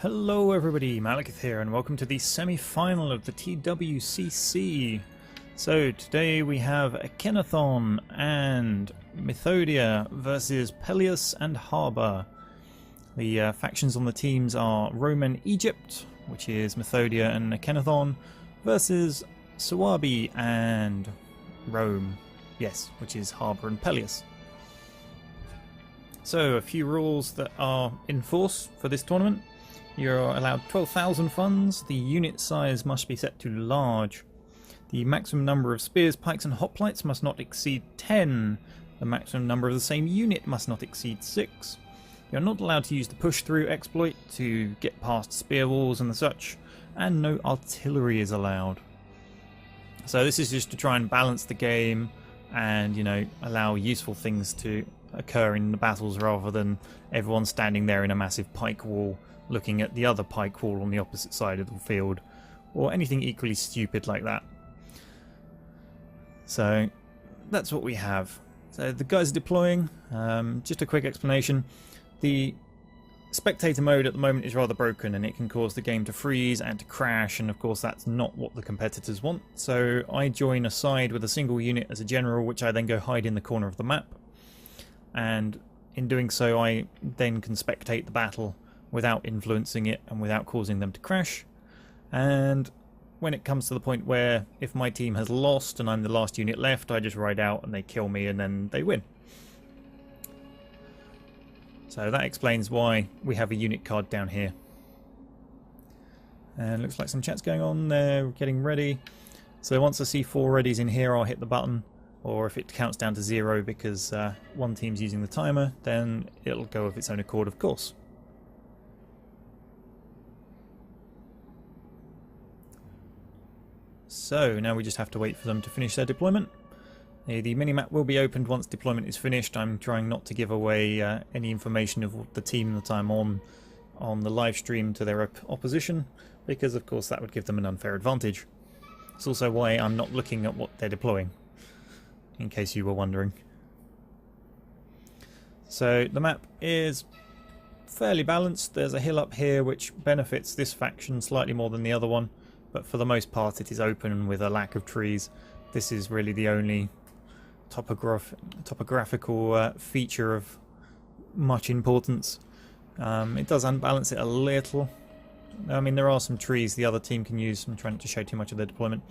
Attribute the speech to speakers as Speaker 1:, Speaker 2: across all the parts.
Speaker 1: Hello everybody, Malakith here and welcome to the semi-final of the TWCC. So today we have Akenathon and Mythos versus Pelius and Harba. The factions on the teams are Roman Egypt, which is Mythos and Akenathon, versus Skadi and Rome, yes, which is Harba and Pelius. So a few rules that are in force for this tournament. You're allowed 12,000 funds, the unit size must be set to large. The maximum number of spears, pikes and hoplites must not exceed 10. The maximum number of the same unit must not exceed 6. You're not allowed to use the push-through exploit to get past spear walls and the such, and no artillery is allowed. So this is just to try and balance the game and, you know, allow useful things to occur in the battles rather than everyone standing there in a massive pike wall looking at the other pike wall on the opposite side of the field, or anything equally stupid like that. So that's what we have. So the guys are deploying. Just a quick explanation. The spectator mode at the moment is rather broken and it can cause the game to freeze and to crash, and of course that's not what the competitors want. So I join a side with a single unit as a general, which I then go hide in the corner of the map, and in doing so I then can spectate the battle without influencing it and without causing them to crash. And when it comes to the point where if my team has lost and I'm the last unit left, I just ride out and they kill me and then they win. So that explains why we have a unit card down here. And looks like some chat's going on, they're getting ready. So once I see 4 readies in here, I'll hit the button, or if it counts down to 0 because one team's using the timer, then it'll go of its own accord, of course. So now we just have to wait for them to finish their deployment. The minimap will be opened once deployment is finished. I'm trying not to give away any information of the team that I'm on the live stream to their opposition, because of course that would give them an unfair advantage. It's also why I'm not looking at what they're deploying, in case you were wondering. So the map is fairly balanced. There's a hill up here which benefits this faction slightly more than the other one, but for the most part it is open with a lack of trees. This is really the only topographical feature of much importance. It does unbalance it a little. I mean, there are some trees the other team can use. I'm trying not to show too much of their deployment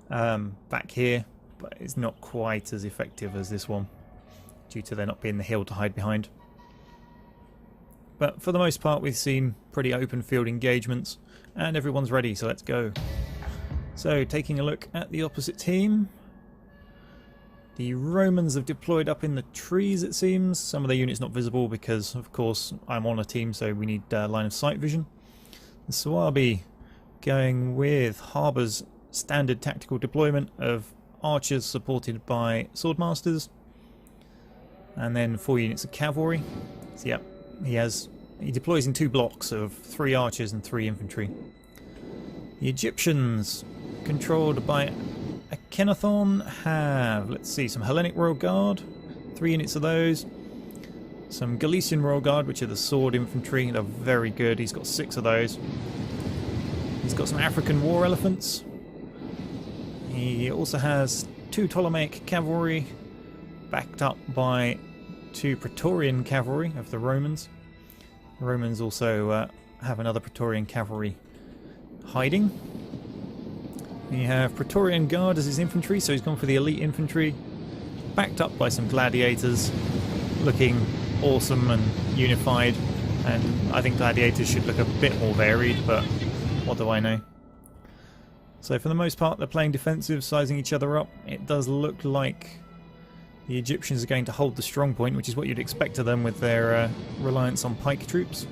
Speaker 1: back here, but it's not quite as effective as this one due to there not being the hill to hide behind. But for the most part we've seen pretty open field engagements and everyone's ready, so let's go. So taking a look at the opposite team, the Romans have deployed up in the trees it seems. Some of their units not visible because of course I'm on a team, so we need line of sight vision. The Skadi going with Harba's standard tactical deployment of archers supported by swordmasters, and then 4 units of cavalry. So yeah, he deploys in 2 blocks of 3 archers and 3 infantry. The Egyptians, controlled by Akenathon, have, let's see, some Hellenic Royal Guard, 3 units of those. Some Galician Royal Guard, which are the sword infantry, they're very good. He's got 6 of those. He's got some African war elephants. He also has 2 Ptolemaic cavalry, backed up by 2 Praetorian cavalry of the Romans. The Romans also have another Praetorian cavalry hiding. We have Praetorian Guard as his infantry, so he's gone for the elite infantry, backed up by some gladiators, looking awesome and unified. And I think gladiators should look a bit more varied, but what do I know? So for the most part they're playing defensive, sizing each other up. It does look like the Egyptians are going to hold the strong point, which is what you'd expect of them with their reliance on pike troops.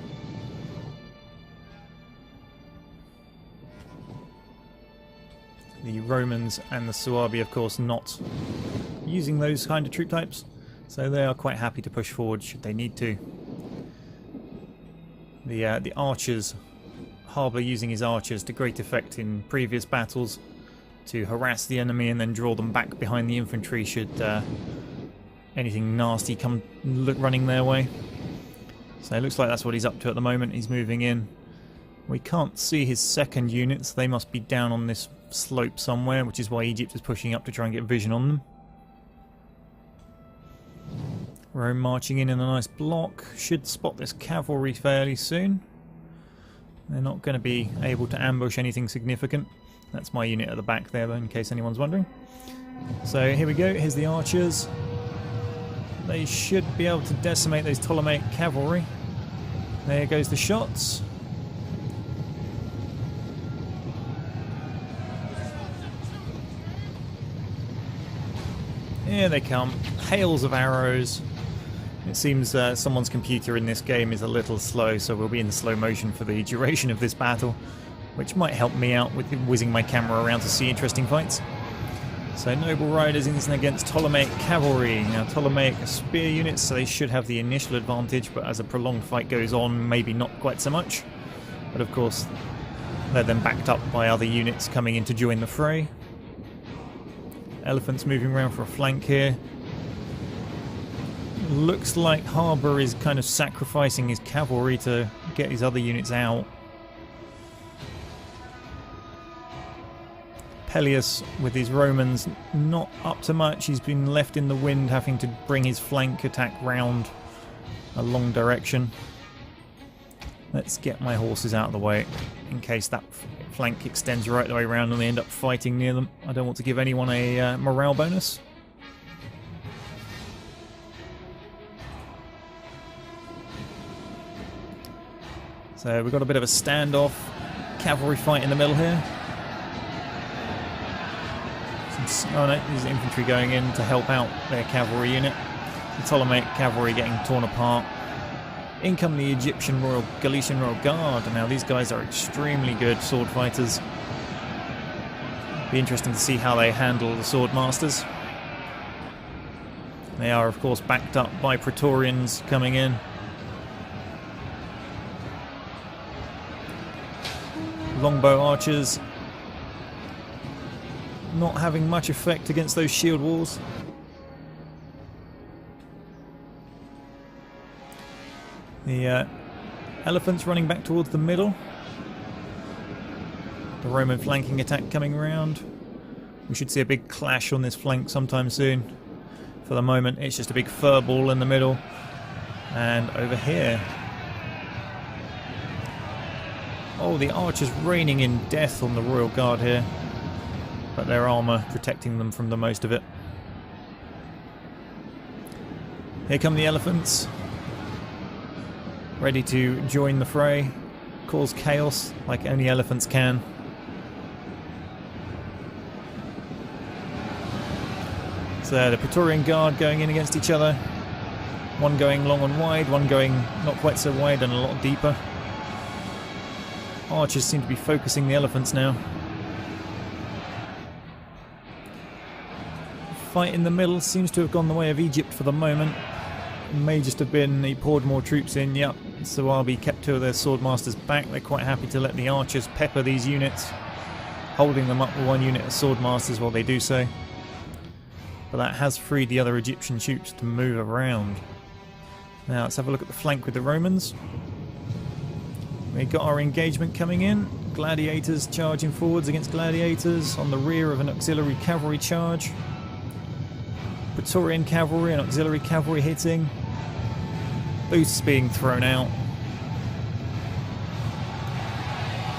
Speaker 1: The Romans and the Skadi, of course, not using those kind of troop types, so they are quite happy to push forward should they need to. The archers, Harba using his archers to great effect in previous battles to harass the enemy and then draw them back behind the infantry should anything nasty come running their way. So it looks like that's what he's up to at the moment. He's moving in. We can't see his second units. They must be down on this slope somewhere, which is why Egypt is pushing up to try and get vision on them. Rome marching in a nice block. Should spot this cavalry fairly soon. They're not going to be able to ambush anything significant. That's my unit at the back there, in case anyone's wondering. So here we go. Here's the archers. They should be able to decimate those Ptolemaic cavalry. There goes the shots. Here they come. Hails of arrows. It seems someone's computer in this game is a little slow, so we'll be in slow motion for the duration of this battle, which might help me out with whizzing my camera around to see interesting fights. So noble riders in against Ptolemaic cavalry. Now Ptolemaic are spear units, so they should have the initial advantage, but as a prolonged fight goes on, maybe not quite so much. But of course, they're then backed up by other units coming in to join the fray. Elephants moving around for a flank here. Looks like Harba is kind of sacrificing his cavalry to get his other units out. Pelius with his Romans not up to much. He's been left in the wind, having to bring his flank attack round a long direction. Let's get my horses out of the way in case that flank extends right the way around and they end up fighting near them. I don't want to give anyone a morale bonus. So we've got a bit of a standoff, cavalry fight in the middle here. Oh no, there's infantry going in to help out their cavalry unit. The Ptolemaic cavalry getting torn apart. In come the Egyptian Galician Royal Guard. Now these guys are extremely good sword fighters. Be interesting to see how they handle the sword masters. They are of course backed up by Praetorians coming in. Longbow archers not having much effect against those shield walls. The elephants running back towards the middle. The Roman flanking attack coming around. We should see a big clash on this flank sometime soon. For the moment it's just a big fur ball in the middle. And over here, oh, the archers raining in death on the Royal Guard here, but their armour protecting them from the most of it. Here come the elephants, ready to join the fray, cause chaos like only elephants can. So the Praetorian Guard going in against each other, one going long and wide, one going not quite so wide and a lot deeper. Archers seem to be focusing the elephants now. Fight in the middle seems to have gone the way of Egypt for the moment. It may just have been he poured more troops in. Yep, Sawabi kept two of their swordmasters back. They're quite happy to let the archers pepper these units, holding them up with one unit of swordmasters while they do so. But that has freed the other Egyptian troops to move around. Now let's have a look at the flank with the Romans. We got our engagement coming in. Gladiators charging forwards against gladiators on the rear of an auxiliary cavalry charge. Praetorian cavalry and auxiliary cavalry hitting. Boosts being thrown out.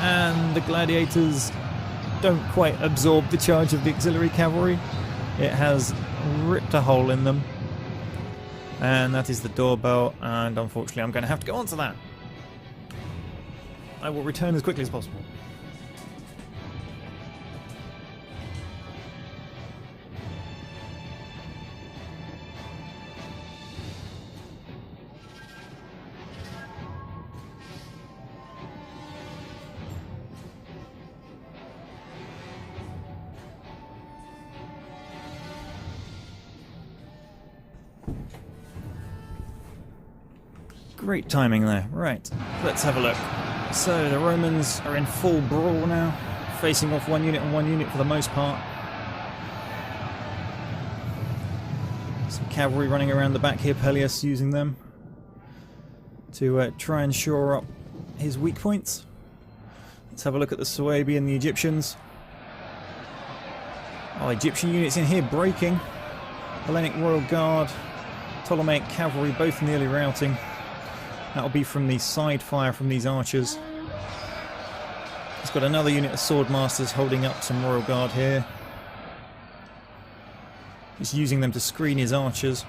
Speaker 1: And the gladiators don't quite absorb the charge of the auxiliary cavalry. It has ripped a hole in them. And that is the doorbell, and unfortunately I'm going to have to go on to that. I will return as quickly as possible. Great timing there. Right, let's have a look. So the Romans are in full brawl now, facing off one unit and one unit for the most part. Some cavalry running around the back here, Pelius using them to try and shore up his weak points. Let's have a look at the Suebi and the Egyptians. Oh, Egyptian units in here breaking. Hellenic Royal Guard, Ptolemaic Cavalry, both nearly routing. That'll be from the side fire from these archers. He's got another unit of Swordmasters holding up some Royal Guard here. He's using them to screen his archers.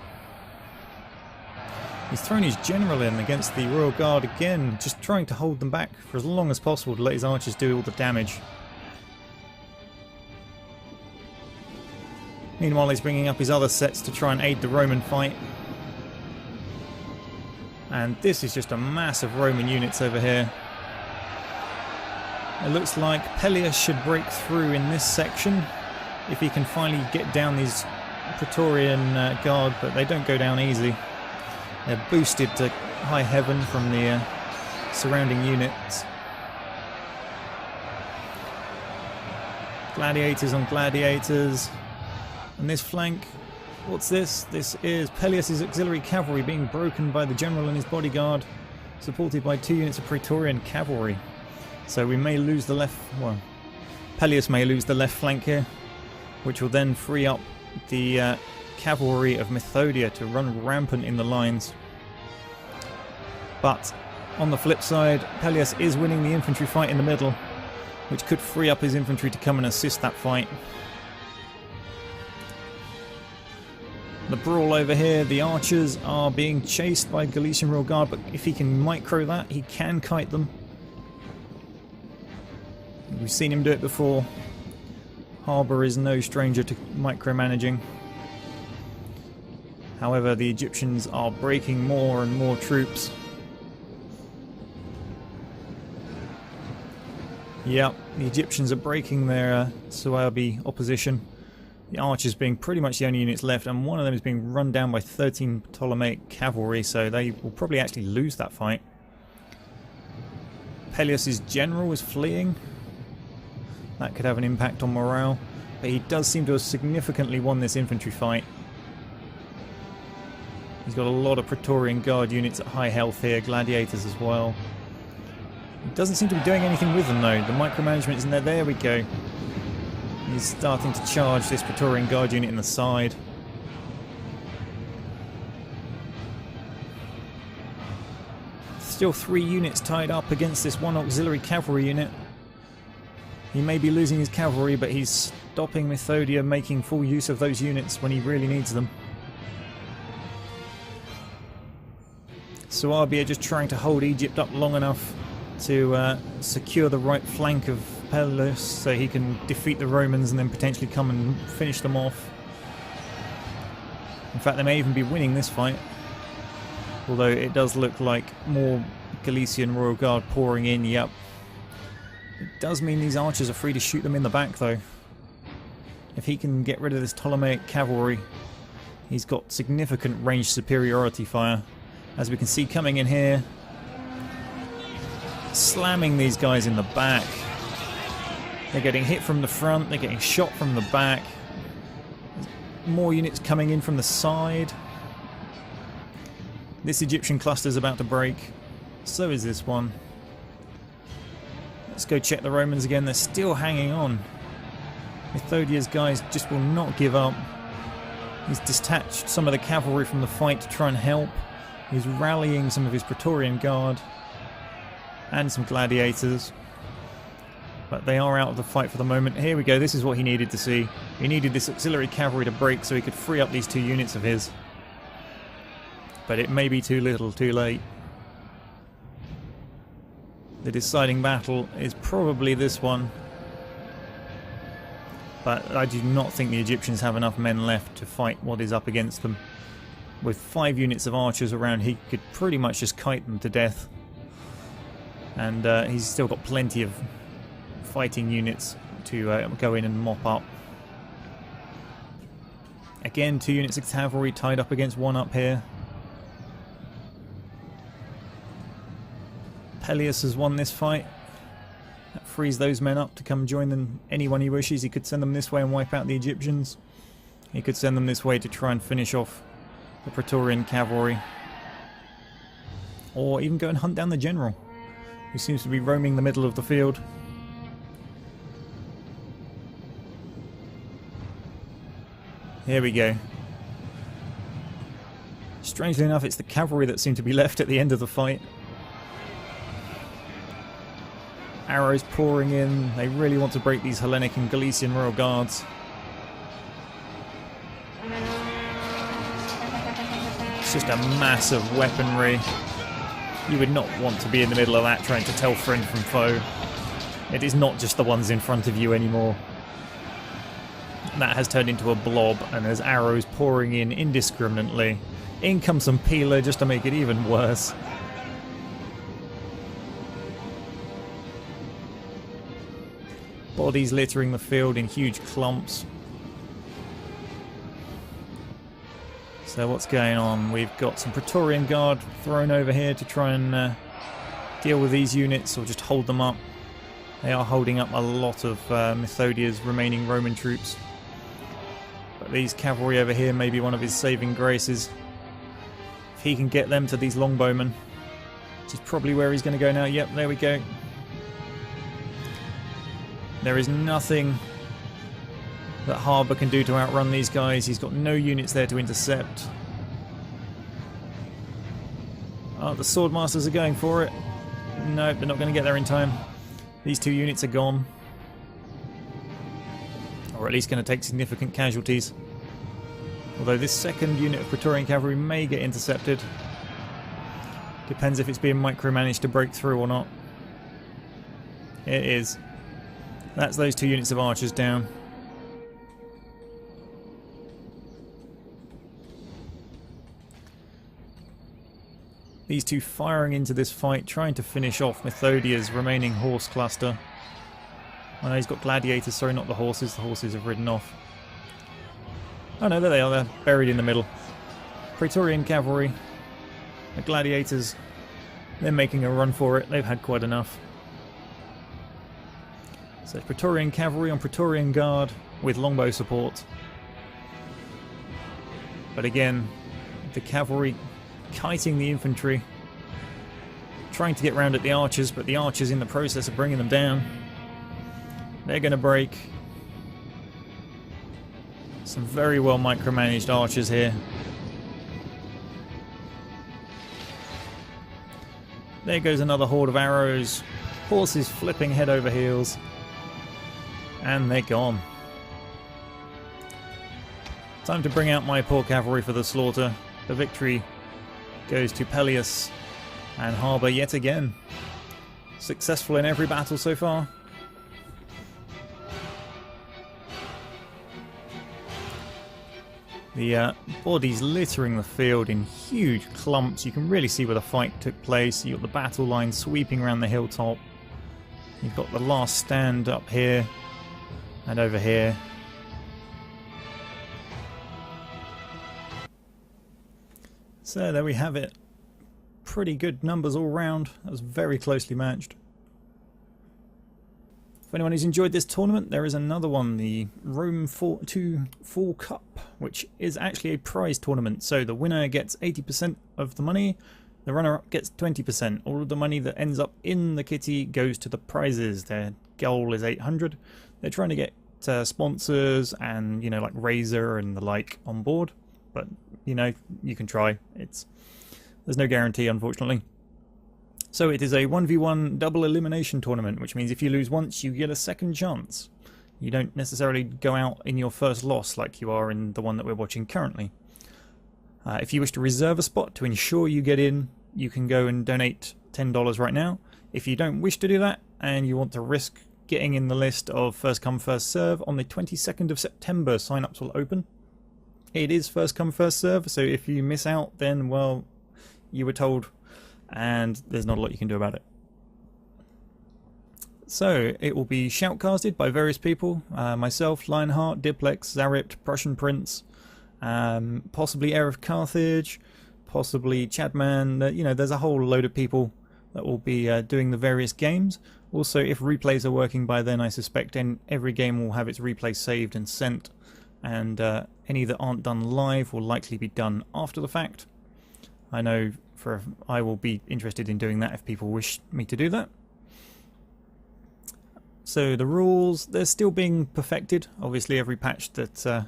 Speaker 1: He's thrown his general in against the Royal Guard again, just trying to hold them back for as long as possible to let his archers do all the damage. Meanwhile, he's bringing up his other sets to try and aid the Roman fight. And this is just a mass of Roman units over here. It looks like Pelius should break through in this section if he can finally get down these Praetorian Guard, but they don't go down easy. They're boosted to high heaven from the surrounding units. Gladiators on gladiators. And this flank, what's this? This is Pelius' auxiliary cavalry being broken by the general and his bodyguard, supported by 2 units of Praetorian cavalry. So we may lose the left, well, Pelius may lose the left flank here, which will then free up the cavalry of Mythodia to run rampant in the lines. But on the flip side, Pelius is winning the infantry fight in the middle, which could free up his infantry to come and assist that fight. The brawl over here, the archers are being chased by Galician Royal Guard, but if he can micro that, he can kite them. We've seen him do it before. Harba is no stranger to micromanaging. However, the Egyptians are breaking more and more troops. Yep, the Egyptians are breaking their Suebi opposition. The archers being pretty much the only units left, and one of them is being run down by 13 Ptolemaic cavalry, so they will probably actually lose that fight. Pelius' general is fleeing. That could have an impact on morale, but he does seem to have significantly won this infantry fight. He's got a lot of Praetorian Guard units at high health here, gladiators as well. He doesn't seem to be doing anything with them though. The micromanagement isn't there. There we go. He's starting to charge this Praetorian Guard unit in the side. Still 3 units tied up against this 1 auxiliary cavalry unit. He may be losing his cavalry, but he's stopping Mythodia making full use of those units when he really needs them. Suebi are just trying to hold Egypt up long enough to secure the right flank of Pelius so he can defeat the Romans and then potentially come and finish them off. In fact, they may even be winning this fight, although it does look like more Galician Royal Guard pouring in. Yep. It does mean these archers are free to shoot them in the back though. If he can get rid of this Ptolemaic cavalry, he's got significant range superiority fire. As we can see coming in here, slamming these guys in the back. They're getting hit from the front, they're getting shot from the back. More units coming in from the side. This Egyptian cluster is about to break. So is this one. Let's go check the Romans again. They're still hanging on. Mythodia's guys just will not give up. He's detached some of the cavalry from the fight to try and help. He's rallying some of his Praetorian Guard and some gladiators. But they are out of the fight for the moment. Here we go. This is what he needed to see. He needed this auxiliary cavalry to break so he could free up these 2 units of his. But it may be too little, too late. The deciding battle is probably this one. But I do not think the Egyptians have enough men left to fight what is up against them. With 5 units of archers around, he could pretty much just kite them to death. And he's still got plenty of fighting units to go in and mop up. Again, 2 units of cavalry tied up against 1 up here. Pelius has won this fight. That frees those men up to come join them anyone he wishes. He could send them this way and wipe out the Egyptians. He could send them this way to try and finish off the Praetorian cavalry. Or even go and hunt down the general, who seems to be roaming the middle of the field. Here we go. Strangely enough, it's the cavalry that seem to be left at the end of the fight. Arrows pouring in. They really want to break these Hellenic and Galician Royal Guards. It's just a mass of weaponry. You would not want to be in the middle of that trying to tell friend from foe. It is not just the ones in front of you anymore. That has turned into a blob, and there's arrows pouring in indiscriminately. In comes some peeler just to make it even worse. Bodies littering the field in huge clumps. So what's going on? We've got some Praetorian Guard thrown over here to try and deal with these units, or just hold them up. They are holding up a lot of Mythodia's remaining Roman troops. But these cavalry over here may be one of his saving graces. If he can get them to these longbowmen, which is probably where he's going to go now. Yep, there we go. There is nothing that Harba can do to outrun these guys. He's got no units there to intercept. Oh, the Swordmasters are going for it. No, they're not going to get there in time. These two units are gone. Or at least going to take significant casualties. Although this second unit of Praetorian Cavalry may get intercepted. Depends if it's being micromanaged to break through or not. It is. That's those two units of archers down. These two firing into this fight, trying to finish off Mythodia's remaining horse cluster. I know he's got gladiators, sorry, not the horses. The horses have ridden off. Oh no, there they are, they're buried in the middle. Praetorian cavalry. The gladiators, they're making a run for it. They've had quite enough. So Praetorian cavalry on Praetorian guard with longbow support. But again, the cavalry kiting the infantry, trying to get round at the archers, but the archers in the process of bringing them down. They're going to break. Some very well micromanaged archers here. There goes another horde of arrows. Horses flipping head over heels. And they're gone. Time to bring out my poor cavalry for the slaughter. The victory goes to Pelius and Harba yet again. Successful in every battle so far. The bodies littering the field in huge clumps. You can really see where the fight took place. You've got the battle line sweeping around the hilltop. You've got the last stand up here and over here. So there we have it. Pretty good numbers all round. That was very closely matched. For anyone who's enjoyed this tournament, there is another one, the Rome 2 Fall Cup, which is actually a prize tournament. So the winner gets 80% of the money, the runner-up gets 20%. All of the money that ends up in the kitty goes to the prizes. Their goal is 800. They're trying to get sponsors and, you know, like Razer and the like on board. But, you know, you can try. There's no guarantee, unfortunately. So it is a 1v1 double elimination tournament, which means if you lose once, you get a second chance. You don't necessarily go out in your first loss like you are in the one that we're watching currently. If you wish to reserve a spot to ensure you get in, you can go and donate $10 right now. If you don't wish to do that and you want to risk getting in the list of first come first serve, on the 22nd of September sign-ups will open. It is first come first serve, so if you miss out, then, well, you were told, and there's not a lot you can do about it. So it will be shoutcasted by various people, myself, Lionheart, Diplex, Zaript, Prussian Prince, possibly Heir of Carthage, possibly Chadman. You know, there's a whole load of people that will be doing the various games. Also, if replays are working by then, I suspect every game will have its replay saved and sent, and any that aren't done live will likely be done after the fact. I know I will be interested in doing that if people wish me to do that. So the rules, they're still being perfected. Obviously every patch that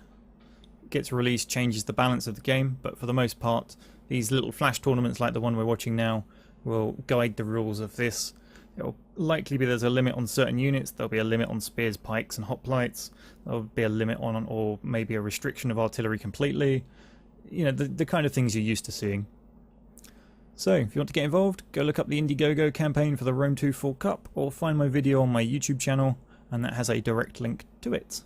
Speaker 1: gets released changes the balance of the game, but for the most part these little flash tournaments like the one we're watching now will guide the rules of this. It'll likely be there's a limit on certain units, there'll be a limit on spears, pikes and hoplites, there'll be a limit on, or maybe a restriction of artillery completely. You know, the kind of things you're used to seeing. So if you want to get involved, go look up the Indiegogo campaign for the Rome 2 Full Cup, or find my video on my YouTube channel, and that has a direct link to it.